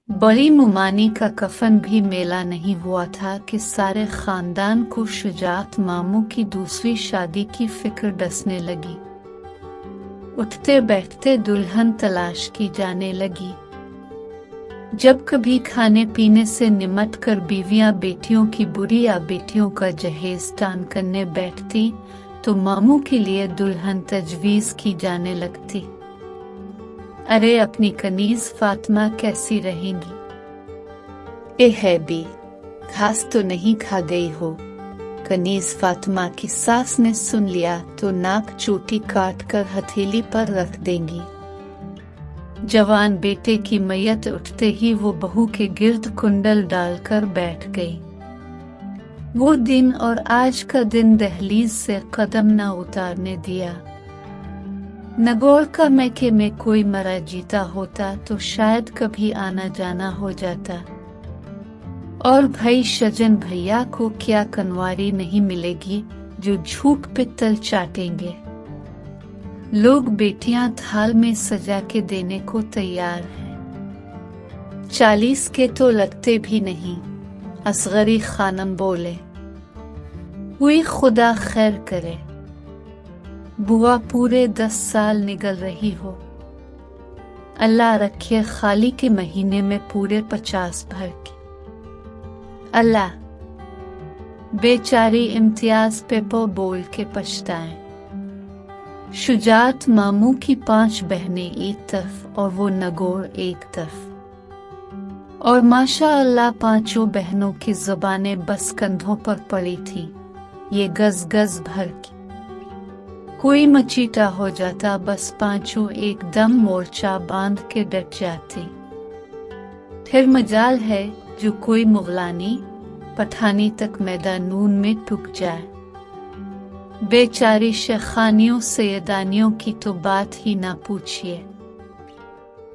बड़ी मुमानी का कफन भी मेला नहीं हुआ था कि सारे खानदान को शुजात मामू की दूसरी शादी की फिक्र डसने लगी। उठते बैठते दुल्हन तलाश की जाने लगी। जब कभी खाने पीने से निमट कर बीवियां बेटियों की बुरी या बेटियों का जहेज टान करने बैठती तो मामू के लिए दुल्हन तजवीज की जाने लगती। अरे अपनी कनीज फातिमा कैसी रहेंगी? ए है भी घास तो नहीं खा गई हो? कनीज फातिमा की सास ने सुन लिया तो नाक चोटी काट कर हथेली पर रख देंगी। जवान बेटे की मैयत उठते ही वो बहू के गिर्द कुंडल डालकर बैठ गई। वो दिन और आज का दिन दहलीज से कदम न उतारने दिया। नगौर का मैके में कोई मरा जीता होता तो शायद कभी आना जाना हो जाता। और भाई शजन भैया को क्या कनवारी नहीं मिलेगी जो झूठ पित्तल चाटेंगे। लोग बेटियां थाल में सजा के देने को तैयार हैं। 40 के तो लगते भी नहीं। असगरी खानम बोले, हुई खुदा खैर करे। बुआ पूरे 10 साल निकल रही हो। अल्लाह रखे खाली के महीने में पूरे 50 भर की। अल्लाह। बेचारी इम्तियाज पेपो बोल के पछताएं। शुजात मामू की 5 बहनें एक तरफ और वो नगौर एक तरफ। और माशाअल्लाह 5 बहनों की जुबानें बस कंधों पर पड़ी थी, ये गज गज भर की। कोई मचीटा हो जाता बस 5 एकदम मोर्चा बांध के डट जाती। फिर मजाल है जो कोई मुगलानी पठानी तक मैदानून में टुक जाए। बेचारी शेखानियों सैयदानियों की तो बात ही ना पूछिए।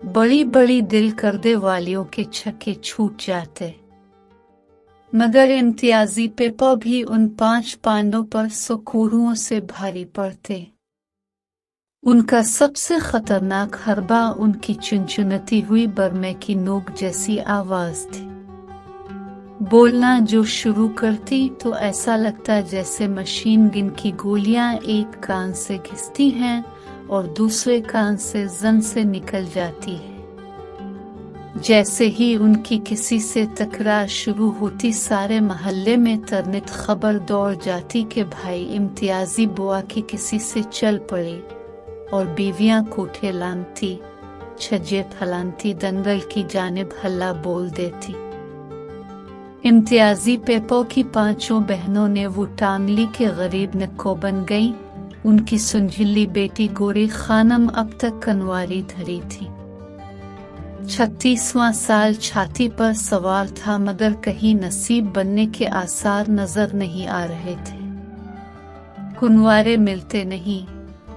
बड़ी बड़ी दिल करदे वालियों के छक्के छूट जाते। मगर इम्तियाजी पेपा भी उन 5 पांडों पर सुकूरुओं से भारी पड़ते। उनका सबसे खतरनाक हरबा उनकी चुनचुनती हुई बरमे की नोक जैसी आवाज थी। बोलना जो शुरू करती तो ऐसा लगता जैसे मशीन गन की गोलियां एक कान से घिसती हैं और दूसरे कान से जन से निकल जाती है। जैसे ही उनकी किसी से तकरार शुरू होती सारे मोहल्ले में तरनित खबर दौड़ जाती कि भाई इम्तियाजी बुआ की किसी से चल पड़ी। और बीवियां कोठे लानती, छज्जे फलानती, दंगल की जानिब हल्ला बोल देती। इम्तियाजी पेपो की 5 बहनों ने वो टांगली के गरीब नक्को बन गई। उनकी सुनझिल्ली बेटी गोरी खानम अब तक कनवारी धरी थी। 36वां साल छाती पर सवार था मगर कहीं नसीब बनने के आसार नजर नहीं आ रहे थे। कुनवारे मिलते नहीं,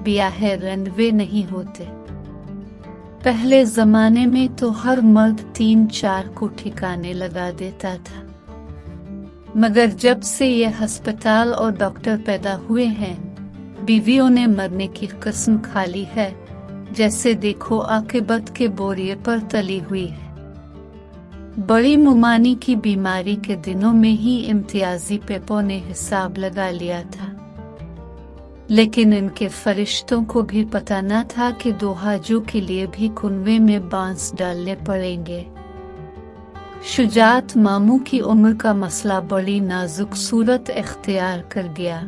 ब्याहे रनवे नहीं होते। पहले जमाने में तो हर मर्द 3-4 को ठिकाने लगा देता था। मगर जब से ये अस्पताल और डॉक्टर पैदा हुए हैं बीवियों ने मरने की कसम खा ली है। जैसे देखो आकिबत के बोरिए पर तली हुई है। बड़ी मुमानी की बीमारी के दिनों में ही इम्तियाजी पेपो ने हिसाब लगा लिया था। लेकिन इनके फरिश्तों को भी पता न था कि दोहाजू के लिए भी कुनवे में बांस डालने पड़ेंगे। शुजात मामू की उम्र का मसला बड़ी नाजुक सूरत इख्तियार कर गया।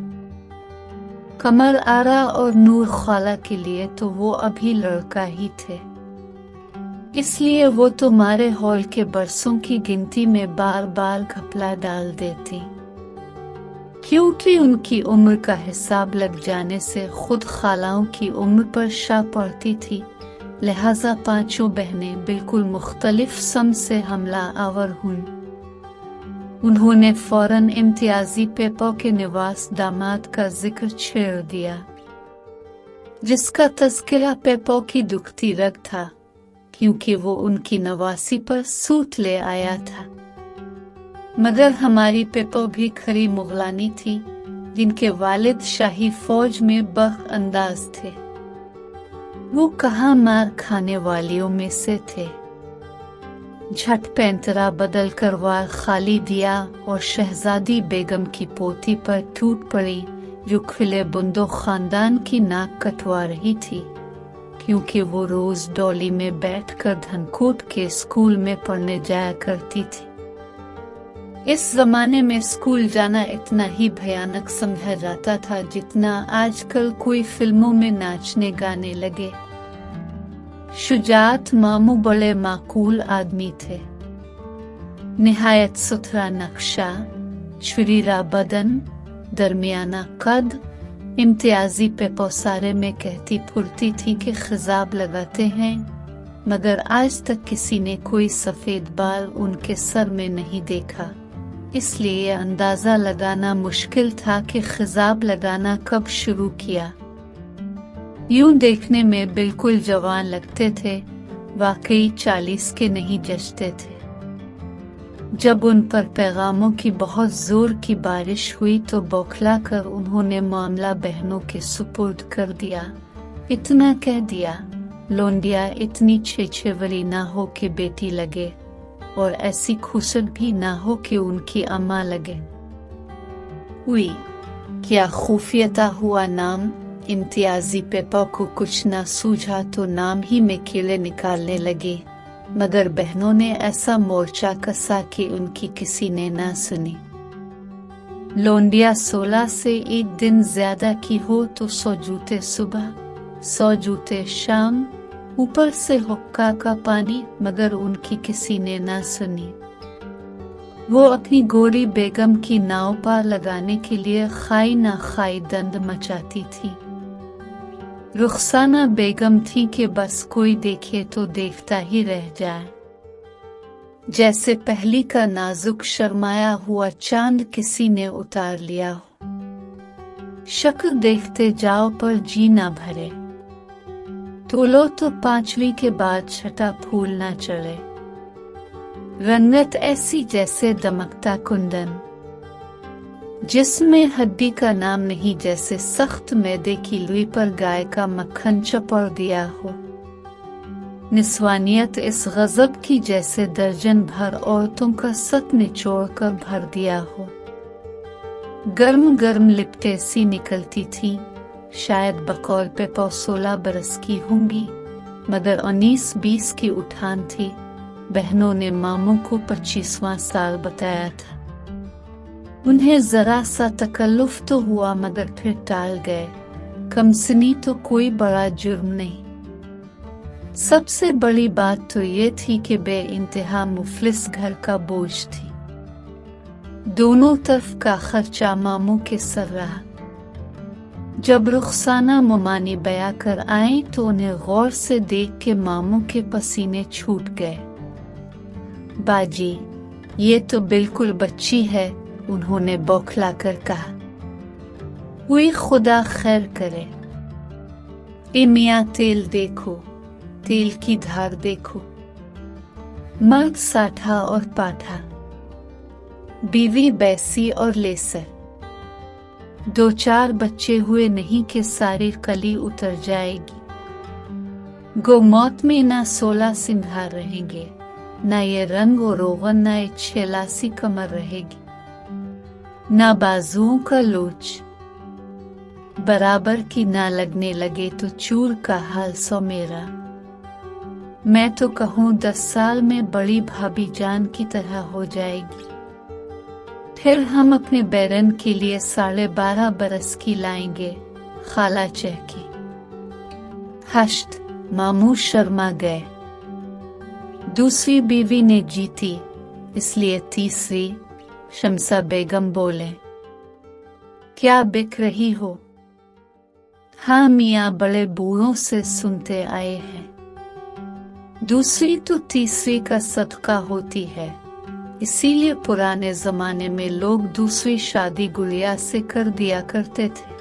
कमर आरा और नूर खाला के लिए तो वो अभी लड़का ही थे। इसलिए वो तो मारे हॉल के बरसों की गिनती में बार बार घपला डाल देती। क्योंकि उनकी उम्र का हिसाब लग जाने से खुद खालाओं की उम्र पर शा पड़ती थी, लिहाजा 5 बहनें बिल्कुल मुख्तलिफ सम से हमला आवर हुई। उन्होंने फौरन इम्तियाजी पेपो के निवास दामाद का जिक्र छेड़ दिया, जिसका तज़किरा पेपो की दुखती रग था, क्योंकि वो उनकी नवासी पर सूत ले आया था। मगर हमारी पेपो भी खरी मुगलानी थी, जिनके वालिद शाही फौज में बख अंदाज थे। वो कहाँ मार खाने वालियों में से थे। झट पैंतरा बदल कर वार खाली दिया और शहजादी बेगम की पोती पर टूट पड़ी, जो खिले बुंदो खानदान की नाक कटवा रही थी, क्योंकि वो रोज डोली में बैठकर धनकोट के स्कूल में पढ़ने जाया करती थी। इस जमाने में स्कूल जाना इतना ही भयानक समझा जाता था जितना आजकल कोई फिल्मों में नाचने गाने लगे। शुजात मामू बड़े माकूल आदमी थे। निहायत सुथरा नक्शा, छुरीरा बदन, दरमियाना कद, इम्तियाजी पे पौसारे में कहती फुर्ती थी कि खिजाब लगाते हैं, मगर आज तक किसी ने कोई सफेद बाल उनके सर में नहीं देखा, इसलिए अंदाजा लगाना मुश्किल था कि खिजाब लगाना कब शुरू किया। यूं देखने में बिल्कुल जवान लगते थे, वाकई 40 के नहीं जचते थे। जब उन पर पैगामों की बहुत जोर की बारिश हुई तो बौखला कर उन्होंने मामला बहनों के सुपुर्द कर दिया। इतना कह दिया, लोंडिया इतनी छेछेवरी ना हो कि बेटी लगे और ऐसी खुसट भी ना हो कि उनकी अम्मा लगे। हुई क्या खूफियता हुआ नाम। इम्तियाजी पेपा को कुछ ना सूझा तो नाम ही में कीड़े निकालने लगे, मगर बहनों ने ऐसा मोर्चा कसा कि उनकी किसी ने ना सुनी। लोंडिया 16 से एक दिन ज्यादा की हो तो 100 जूते सुबह, 100 जूते शाम, ऊपर से हुक्का का पानी, मगर उनकी किसी ने ना सुनी। वो अपनी गोरी बेगम की नाव पार लगाने के लिए खाई ना खाई दंड मचाती थी। रुखसाना बेगम थी कि बस कोई देखे तो देखता ही रह जाए, जैसे पहली का नाजुक शर्माया हुआ चांद किसी ने उतार लिया हो। शक्ल देखते जाओ पर जी ना भरे, तोलो तो 5वीं के बाद छठा फूल ना चढ़े। रंगत ऐसी जैसे दमकता कुंदन, जिसमें हड्डी का नाम नहीं, जैसे सख्त मैदे की लुई पर गाय का मक्खन चपड़ दिया हो। निस्वानियत इस गजब की जैसे दर्जन भर औरतों का सत निचोड़ कर भर दिया हो। गर्म गर्म लिपटे सी निकलती थी, शायद बकौल पे 16 बरस की होंगी, मगर 19-20 की उठान थी। बहनों ने मामू को 25वां साल बताया था। उन्हें जरा सा तकल्लुफ तो हुआ, मगर फिर टाल गए। कमसनी तो कोई बड़ा जुर्म नहीं। सबसे बड़ी बात तो ये थी कि बे-इंतहा मुफलिस घर का बोझ थी। दोनों तरफ का खर्चा मामू के सर रहा। जब रुखसाना मुमानी बया कर आई तो उन्हें गौर से देख के मामू के पसीने छूट गए। बाजी, ये तो बिल्कुल बच्ची है, उन्होंने बौखला कर कहा। कोई खुदा खैर करे। ए मियाँ, तेल देखो, तेल की धार देखो। मर्द साठा और पाठा, बीवी बैसी और लेसर। 2-4 बच्चे हुए नहीं कि सारी कली उतर जाएगी। गो मौत में ना 16 सिंघार रहेंगे, ना ये रंग और रोगन, ना ये 86 कमर रहेगी, ना बाजुओं का लोच बराबर की ना लगने लगे तो चूर का हाल सो मेरा। मैं तो कहूँ 10 साल में बड़ी भाभी जान की तरह हो जाएगी। फिर हम अपने बैरन के लिए 12.5 बरस की लाएंगे। खाला चहकी। हश्त, मामू शर्मा गए। दूसरी बीवी ने जीती, इसलिए तीसरी, शमसा बेगम बोले, क्या बिक रही हो? हाँ मियाँ, बड़े बूढ़ों से सुनते आए हैं। दूसरी तो तीसरी का सदका होती है, इसीलिए पुराने जमाने में लोग दूसरी शादी गुड़िया से कर दिया करते थे,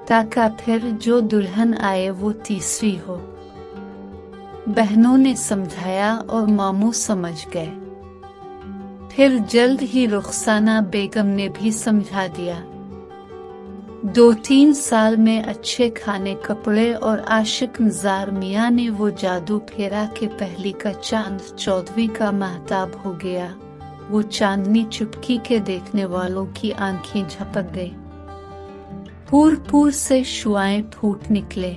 ताकि फिर जो दुल्हन आए वो तीसरी हो। बहनों ने समझाया और मामू समझ गए। फिर जल्द ही रुखसाना बेगम ने भी समझा दिया। 2-3 साल में अच्छे खाने कपड़े और आशिक निज़ार मियाँ ने वो जादू फेरा कि पहली का चांद 14वीं का महताब हो गया। वो चांदनी चुटकी के देखने वालों की आंखें झपक गई। पूर से शुआएं फूट निकले।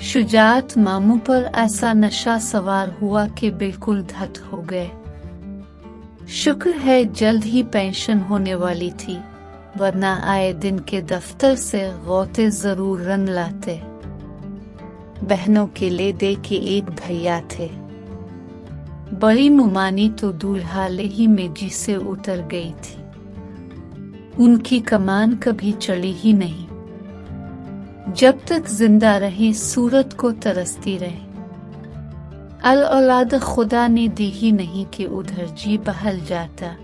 शुजात मामू पर ऐसा नशा सवार हुआ कि बिल्कुल धत हो गए। शुक्र है जल्द ही पेंशन होने वाली थी, वरना आए दिन के दफ्तर से गौते जरूर रन लाते। बहनों के ले दे के एक भैया थे। बड़ी मुमानी तो दूल्हाले ही में जी से उतर गई थी। उनकी कमान कभी चढ़ी ही नहीं। जब तक जिंदा रही सूरत को तरसती रही। अल औलाद खुदा ने दी ही नहीं कि उधर जी बहल जाता।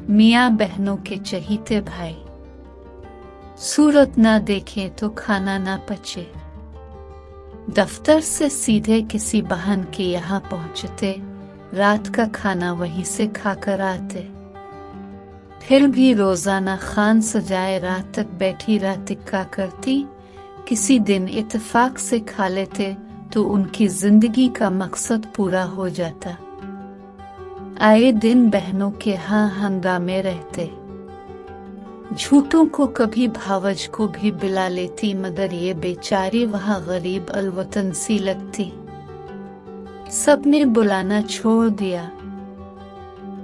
मियाँ बहनों के चहीते भाई। सूरत ना देखे तो खाना ना पचे। दफ्तर से सीधे किसी बहन के यहाँ पहुँचते, रात का खाना वहीं से खाकर आते। फिर भी रोजाना खान सजाए रात तक बैठी राह टिक्का करती। किसी दिन इत्तेफाक से खा लेते तो उनकी जिंदगी का मकसद पूरा हो जाता। आए दिन बहनों के यहाँ हंगामे रहते। झूठों को कभी भावज को भी बिला लेती, मगर ये बेचारी वहाँ गरीब अलवतन सी लगती। सबने बुलाना छोड़ दिया।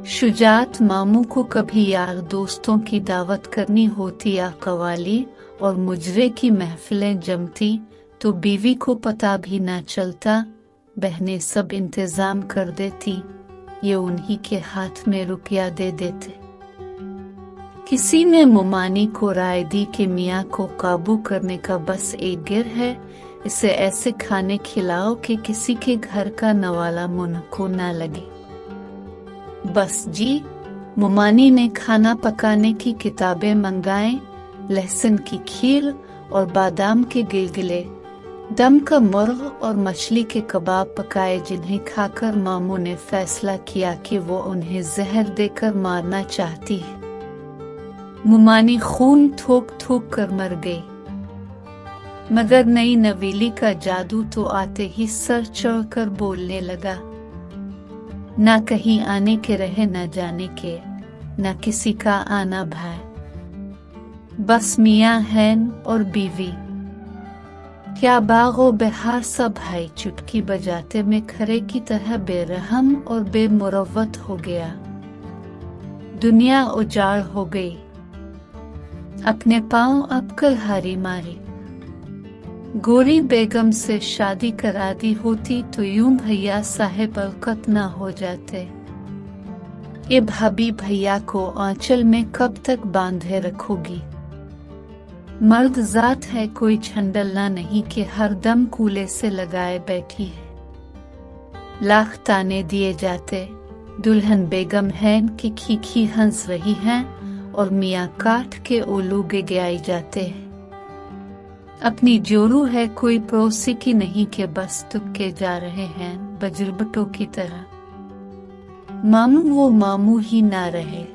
शुजात मामू को कभी यार दोस्तों की दावत करनी होती या कवाली और मुजरे की महफिलें जमती तो बीवी को पता भी ना चलता। बहनें सब इंतजाम कर देती, ये उन्हीं के हाथ में रुपया दे देते। किसी ने मुमानी को राय दी कि मियाँ को काबू करने का बस एक गिर है, इसे ऐसे खाने खिलाओ कि किसी के घर का नवाला मुंह को ना लगे। बस जी, मुमानी ने खाना पकाने की किताबें मंगाएं, लहसुन की खीर और बादाम के गिलगिले, दम का मुर्ग और मछली के कबाब पकाए, जिन्हें खाकर मामू ने फैसला किया कि वो उन्हें जहर देकर मारना चाहती है। मुमानी खून थोक थोक कर मर गई, मगर नई नवेली का जादू तो आते ही सर चढ़कर बोलने लगा। ना कहीं आने के रहे न जाने के, न किसी का आना भाई, बस मियाँ हैन और बीवी। क्या बागो बिहार सब भाई चुटकी बजाते में खरे की तरह बेरहम और बेमुरव्वत हो गया। दुनिया उजाड़ हो गई। अपने पांव अब कलहारी मारी। गोरी बेगम से शादी करा दी होती तो यूं भैया साहेब बरकत ना हो जाते। ये भाभी भैया को आंचल में कब तक बांधे रखोगी? मर्द जात है कोई छंडलना नहीं कि हर दम कूले से लगाए बैठी है। लाख ताने दिए जाते, दुल्हन बेगम है कि खीखी हंस रही हैं और मियाँ काट के ओलू गिगाई जाते हैं। अपनी जोरू है कोई पड़ोसी की नहीं कि बस तुक्के जा रहे हैं बजरबटों की तरह। मामू वो मामू ही ना रहे।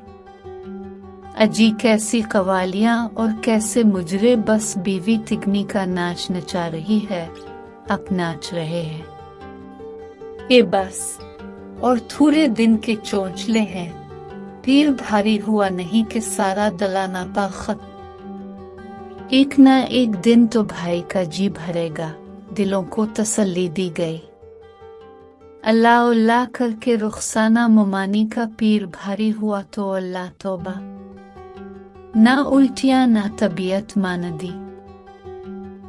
अजी कैसी कवालियां और कैसे मुजरे बस बीवी तिगनी का नाच नचा रही है, अब नाच रहे हैं। ये बस और थोड़े दिन के चोंचले हैं, पीर भारी हुआ नहीं कि सारा दलाना पा खत्म। एक ना एक दिन तो भाई का जी भरेगा, दिलों को तसल्ली दी गई। अल्लाह अल्लाह करके रुखसाना मुमानी का पीर भारी हुआ तो अल्लाह तौबा। ना उल्टियां ना तबीयत मानदी,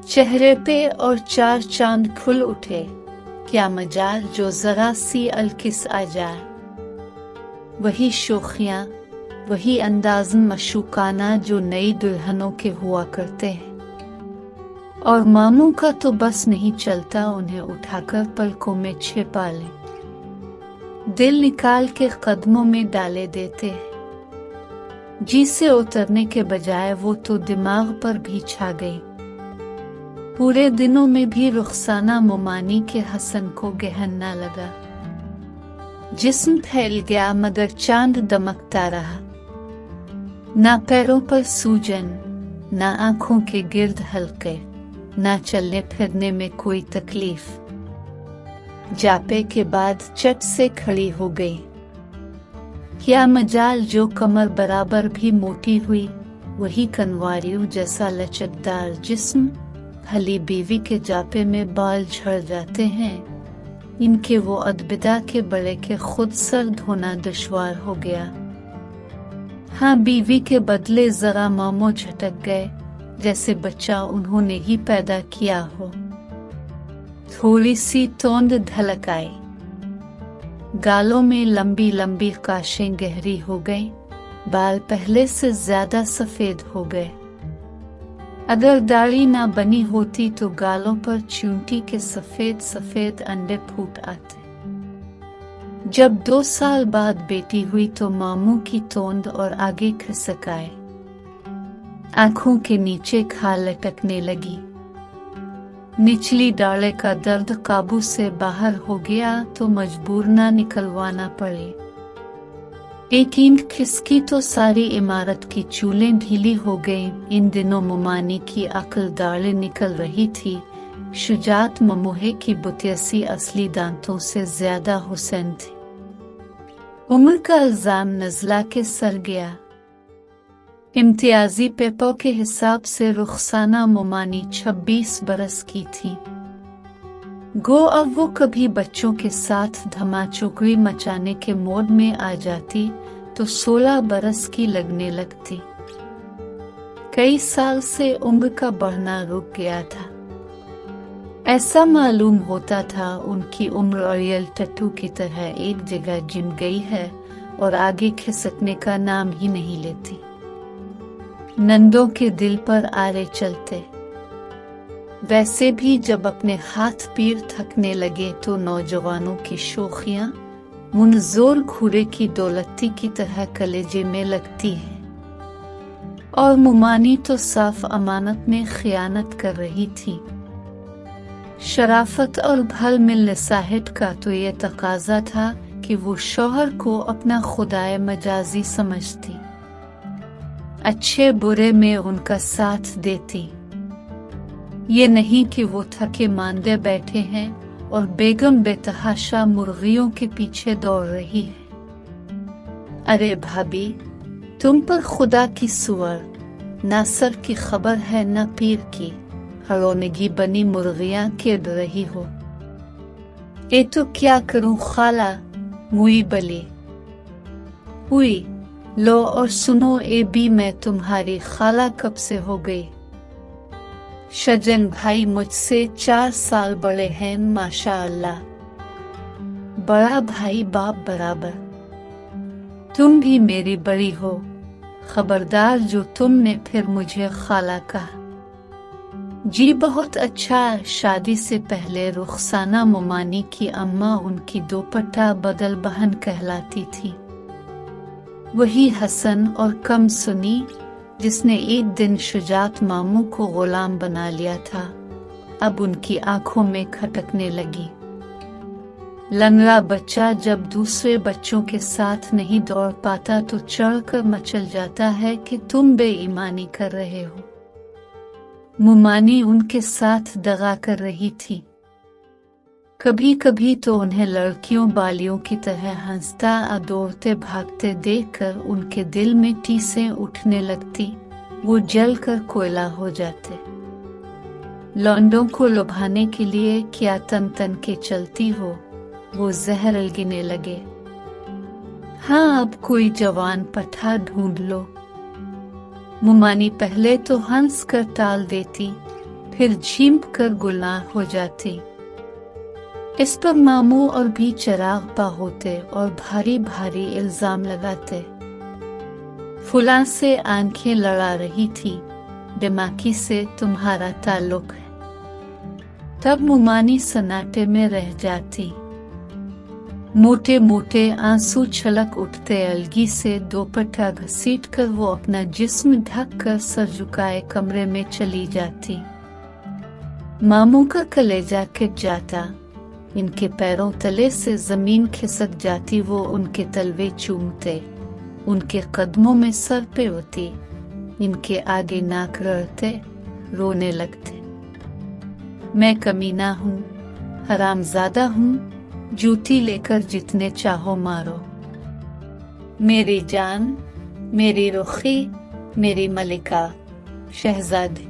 चेहरे पे और 4 चांद खुल उठे। क्या मजाल जो जरा सी अलकिस आ जाए। वही शोखियां, वही अंदाज़ मशूकाना जो नई दुल्हनों के हुआ करते हैं। और मामू का तो बस नहीं चलता उन्हें उठाकर पलकों में छिपा ले, दिल निकाल के कदमों में डाले देते हैं। जी से उतरने के बजाय वो तो दिमाग पर भी छा गई। पूरे दिनों में भी रुखसाना मुमानी के हसन को गहन न लगा। जिस्म फैल गया मगर चांद दमकता रहा। ना पैरों पर सूजन, ना आंखों के गिर्द हल्के, ना चलने फिरने में कोई तकलीफ। जापे के बाद चट से खड़ी हो गई। क्या मजाल जो कमर बराबर भी मोटी हुई, वही कनवारियों जैसा लचकदार जिस्म। भली बीवी के जापे में बाल झड़ जाते हैं, इनके वो अदबिदा के बड़े के खुद सर धोना दुश्वार हो गया। हाँ, बीवी के बदले जरा मामो झटक गए, जैसे बच्चा उन्होंने ही पैदा किया हो। थोड़ी सी तोंद ढलक आई, गालों में लंबी लंबी काशें गहरी हो गईं, बाल पहले से ज्यादा सफेद हो गए। अगर दाढ़ी ना बनी होती तो गालों पर चूंटी के सफेद सफेद अंडे फूट आते। जब 2 साल बाद बेटी हुई तो मामू की तोंद और आगे खिसक आए, आंखों के नीचे खाल लटकने लगी। निचली डाले का दर्द काबू से बाहर हो गया तो मजबूर ना निकलवाना पड़े। एक ईंट खिसकी तो सारी इमारत की चूलें ढीली हो गई। इन दिनों मुमानी की अक्ल दाढ़े निकल रही थी। शुजात ममोहे की बुतियसी असली दांतों से ज्यादा हुसैन थी। उम्र का इल्जाम नजला के सर गया। इम्तियाजी पेपर के हिसाब से रुखसाना मुमानी 26 बरस की थी। गो अब वो कभी बच्चों के साथ धमाचौकड़ी मचाने के मोड में आ जाती तो 16 बरस की लगने लगती। कई साल से उम्र का बढ़ना रुक गया था। ऐसा मालूम होता था उनकी उम्र ऑरियल टट्टू की तरह एक जगह जिम गई है और आगे खिसकने का नाम ही नहीं लेती। नंदों के दिल पर आरे चलते। वैसे भी जब अपने हाथ पैर थकने लगे तो नौजवानों की शोखियां मुनजोर घूरे की दौलती की तरह कलेजे में लगती है। और मुमानी तो साफ अमानत में खियानत कर रही थी। शराफत और भल मिल साहिब का तो ये तकाजा था कि वो शौहर को अपना खुदाए मजाजी समझती, अच्छे बुरे में उनका साथ देती। ये नहीं कि वो थके मांदे बैठे हैं और बेगम बेतहाशा मुर्गियों के पीछे दौड़ रही है। अरे भाभी, तुम पर खुदा की सुअर, ना सर की खबर है ना पीर की, हरोनगी बनी मुर्गियां खेल रही हो। ए तो क्या करूं खाला, मुई बली हुई। लो और सुनो ए भी, मैं तुम्हारी खाला कब से हो गई। शजन भाई मुझसे 4 साल बड़े हैं माशाअल्लाह। बड़ा भाई बाप बराबर। तुम भी मेरी बड़ी हो। खबरदार जो तुमने फिर मुझे खाला कहा। जी बहुत अच्छा। शादी से पहले रुखसाना मुमानी की अम्मा उनकी दोपट्टा बदल बहन कहलाती थी। वही हसन और कम सुनी जिसने एक दिन शुजात मामू को गुलाम बना लिया था, अब उनकी आंखों में खटकने लगी। लंगड़ा बच्चा जब दूसरे बच्चों के साथ नहीं दौड़ पाता तो चढ़कर मचल जाता है कि तुम बेईमानी कर रहे हो। मुमानी उनके साथ दगा कर रही थी। कभी कभी तो उन्हें लड़कियों बालियों की तरह हंसता और दौड़ते भागते देखकर उनके दिल में टीसें उठने लगती। वो जल कर कोयला हो जाते। लौंडों को लुभाने के लिए क्या तन तन के चलती हो, वो जहर गिने लगे। हाँ, अब कोई जवान पठा ढूंढ लो। मुमानी पहले तो हंस कर टाल देती, फिर झींप कर गुलनार हो जाती। इस पर मामू और भी चिराग पा होते और भारी भारी इल्जाम लगाते। फुला से आंखें लड़ा रही थी, दिमागी से तुम्हारा ताल्लुक है। तब मुमानी सन्नाटे में रह जाती। मोटे मोटे आंसू छलक उठते। अलगी से दोपट्टा घसीट कर वो अपना जिस्म ढक कर सर झुकाए कमरे में चली जाती। मामू का कलेजा कट जाता। इनके पैरों तले से जमीन खिसक जाती। वो उनके तलवे चूमते। उनके कदमों में सर पे होती, इनके आगे नाक रड़ते, रोने लगते। मैं कमीना हूँ, हरामजादा हूँ, जूती लेकर जितने चाहो मारो। मेरी जान, मेरी रुखी, मेरी मलिका, शहजादी।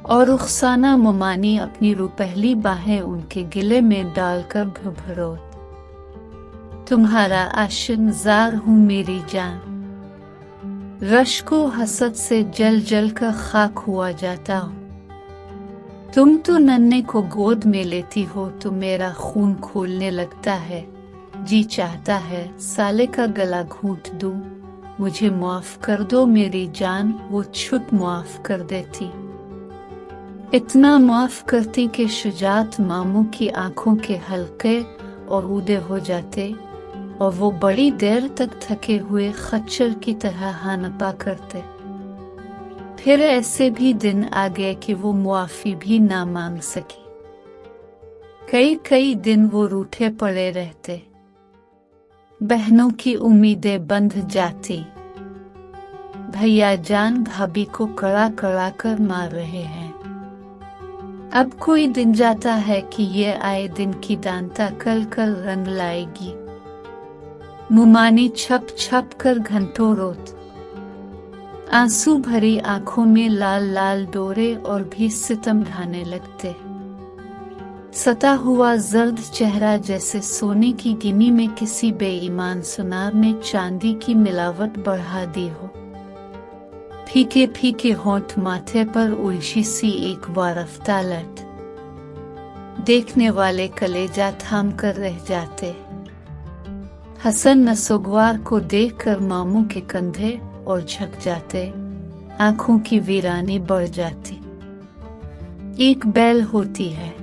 और रुखसाना मुमानी अपनी रुपहली बाहें उनके गिले में डालकर भभरोत, तुम्हारा आशिक जार हूँ मेरी जान। रश्को हसद से जल जल कर खाक हुआ जाता हूँ। तुम तो नन्हे को गोद में लेती हो तो मेरा खून खोलने लगता है। जी चाहता है साले का गला घूंट दूं। मुझे माफ कर दो मेरी जान, वो छुट माफ कर देती। इतना माफ करती कि शुजात मामू की आंखों के हल्के और उदे हो जाते और वो बड़ी देर तक थके हुए खच्चर की तरह हानपा करते। फिर ऐसे भी दिन आ गए कि वो मुआफी भी ना मांग सकी। कई कई दिन वो रूठे पड़े रहते। बहनों की उम्मीदें बंध जाती। भैया जान भाभी को कड़ा कड़ा कर मार रहे हैं। अब कोई दिन जाता है कि ये आए दिन की दांता कल कल रंग लाएगी। मुमानी छप छप कर घंटों रोत, आंसू भरी आंखों में लाल लाल डोरे और भी सितम ढाने लगते। सता हुआ जर्द चेहरा जैसे सोने की गिनी में किसी बेईमान सुनार ने चांदी की मिलावट बढ़ा दी हो। फीके फीके होंठ माथे पर उलझी सी एक वारफ्ता लट, देखने वाले कलेजा थाम कर रह जाते। हसन नसोगवार को देखकर मामू के कंधे और झक जाते, आंखों की वीरानी बढ़ जाती। एक बैल होती है,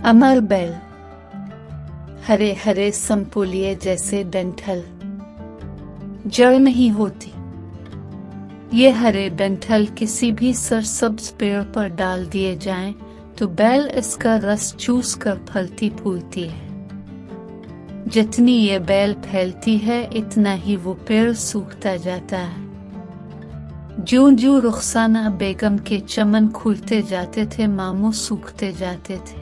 अमर बैल, हरे हरे संपुलिये जैसे डंठल, जड़ नहीं होती। ये हरे डंठल किसी भी सरसब्ज पेड़ पर डाल दिए जाएं तो बैल इसका रस चूस कर फलती फूलती है। जितनी ये बैल फैलती है इतना ही वो पेड़ सूखता जाता है। ज्यों ज्यों रुखसाना बेगम के चमन खुलते जाते थे मामू सूखते जाते थे।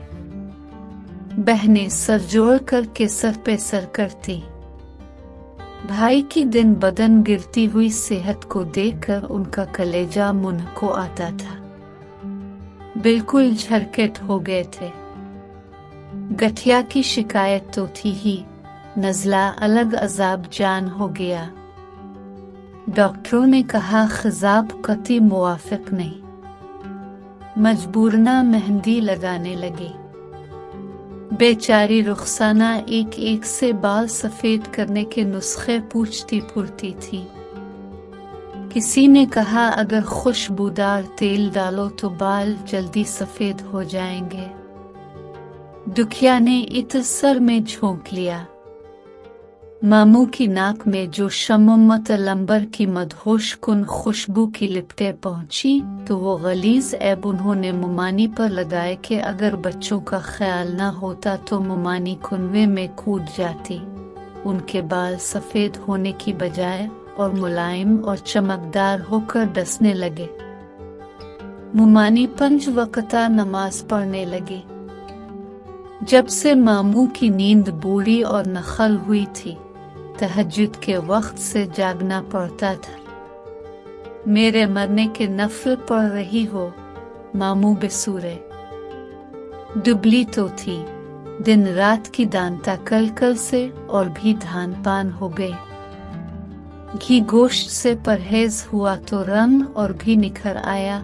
बहनें सर जोड़ कर के सर पे सर करती। भाई की दिन बदन गिरती हुई सेहत को देखकर उनका कलेजा मुंह को आता था। बिल्कुल झरकेट हो गए थे। गठिया की शिकायत तो थी ही, नज़ला अलग अजाब जान हो गया। डॉक्टरों ने कहा खिजाब कतई मुवाफिक नहीं। मजबूरना मेहंदी लगाने लगी। बेचारी रुखसाना एक एक से बाल सफेद करने के नुस्खे पूछती फुरती थी। किसी ने कहा अगर खुशबूदार तेल डालो तो बाल जल्दी सफेद हो जाएंगे। दुखिया ने इत्र सर में झोंक लिया। मामू की नाक में जो शम्मत लंबर की मदहोश कुन खुशबू की लिपटे पहुंची तो वो गलीज ऐब उन्होंने मुमानी पर लगाए कि अगर बच्चों का ख्याल न होता तो मुमानी कुनवे में कूद जाती। उनके बाल सफेद होने की बजाय और मुलायम और चमकदार होकर डसने लगे। मुमानी 5 वक्ता नमाज पढ़ने लगी। जब से मामू की नींद बूढ़ी और नखल हुई थी, तहज्जुद के वक्त से जागना पड़ता था। मेरे मरने के नफल पढ़ रही हो, मामू बेसूरे। दुबली तो थी, दिन रात की दांता कल कल से और भी धान पान हो गए। घी गोश्त से परहेज हुआ तो रंग और भी निखर आया।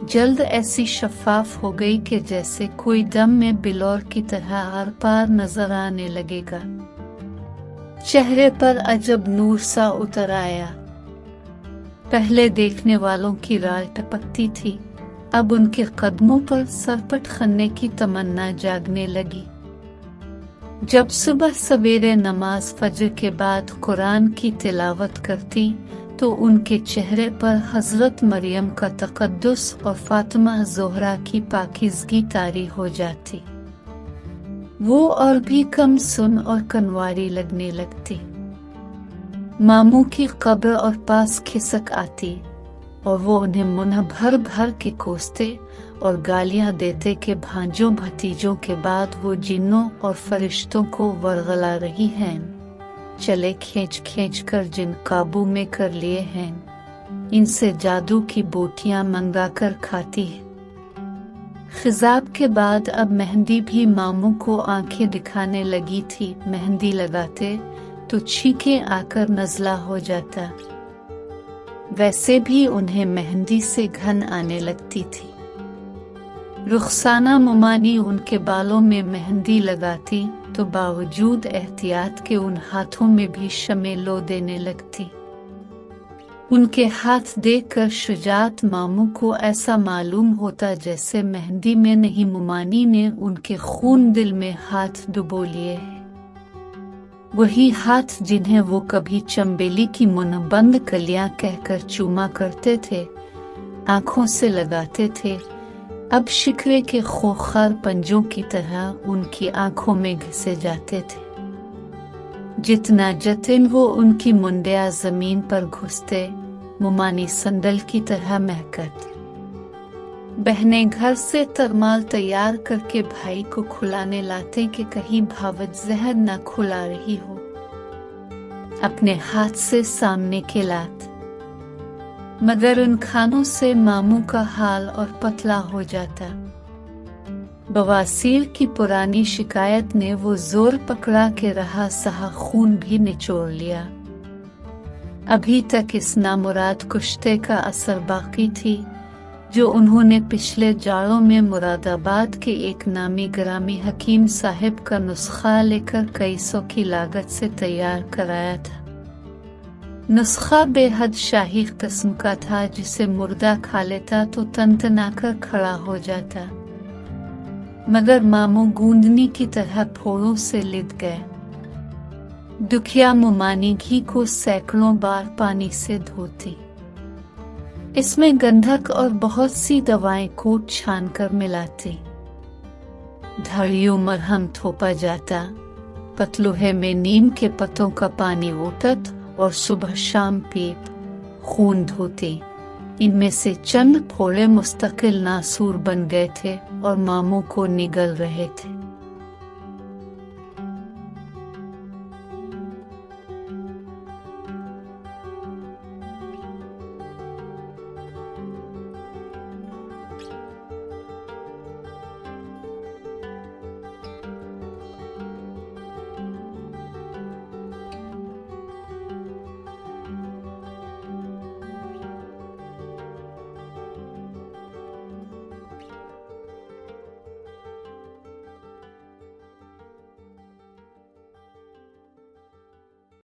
जल्द ऐसी शफाफ हो गई कि जैसे कोई दम में बिलौर की तरह आर पार नजर आने लगेगा। चेहरे पर अजब नूर सा उतर आया। पहले देखने वालों की राह टपकती थी, अब उनके कदमों पर सरपट खन्ने की तमन्ना जागने लगी। जब सुबह सवेरे नमाज फजर के बाद कुरान की तिलावत करती तो उनके चेहरे पर हजरत मरियम का तकद्दुस और फातिमा ज़ोहरा की पाकीज़गी तारी हो जाती। वो और भी कम सुन और कनवारी लगने लगती। मामू की कब्र और पास खिसक आती और वो उन्हें मुन्ह भर भर के कोसते और गालियां देते कि भांजों भतीजों के बाद वो जिन्नों और फरिश्तों को वरगला रही हैं, चले खींच खींच कर जिन काबू में कर लिए हैं, इनसे जादू की बोटियां मंगा कर खाती है। खिजाब के बाद अब मेहंदी भी मामू को आंखें दिखाने लगी थी। मेहंदी लगाते तो छींकें आकर नज़ला हो जाता। वैसे भी उन्हें मेहंदी से घन आने लगती थी। रुखसाना मुमानी उनके बालों में मेहंदी लगाती तो बावजूद एहतियात के उन हाथों में भी शमे लो देने लगती। उनके हाथ देखकर शुजात मामू को ऐसा मालूम होता जैसे मेहंदी में नहीं, मुमानी ने उनके खून दिल में हाथ डुबो लिए हैं। वही हाथ जिन्हें वो कभी चंबेली की मुनबंद कलियां कहकर चूमा करते थे, आंखों से लगाते थे, अब शिकवे के खोखार पंजों की तरह उनकी आंखों में घिसे जाते थे। जितना जतिन वो उनकी मुंडिया जमीन पर घुसते, मुमानी संदल की तरह महकत। बहनें घर से तरमाल तैयार करके भाई को खुलाने लाते कि कहीं भावत जहर न खुला रही हो, अपने हाथ से सामने के लात। मगर उन खानों से मामू का हाल और पतला हो जाता। बवासीर की पुरानी शिकायत ने वो जोर पकड़ा के रहा सहा खून भी निचोड़ लिया। अभी तक इस नामुराद कुश्ते का असर बाकी थी जो उन्होंने पिछले जाड़ों में मुरादाबाद के एक नामी ग्रामी हकीम साहिब का नुस्खा लेकर कई सौ की लागत से तैयार कराया था। नुस्खा बेहद शाही किस्म का था, जिसे मुर्दा खा लेता तो तनतनाकर खड़ा हो जाता। मगर मामू गूंदनी की तरह फोड़ों से लिद गए। दुखिया मुमानी घी को सैकड़ों बार पानी से धोती, इसमें गंधक और बहुत सी दवाएं कूट छान कर मिलाती। धड़ियों मरहम थोपा जाता, पतलूहे में नीम के पत्तों का पानी उठत और सुबह शाम पीप खून धोती। इनमें से चंद फोड़े मुस्तकिल नासूर बन गए थे और मामू को निगल रहे थे।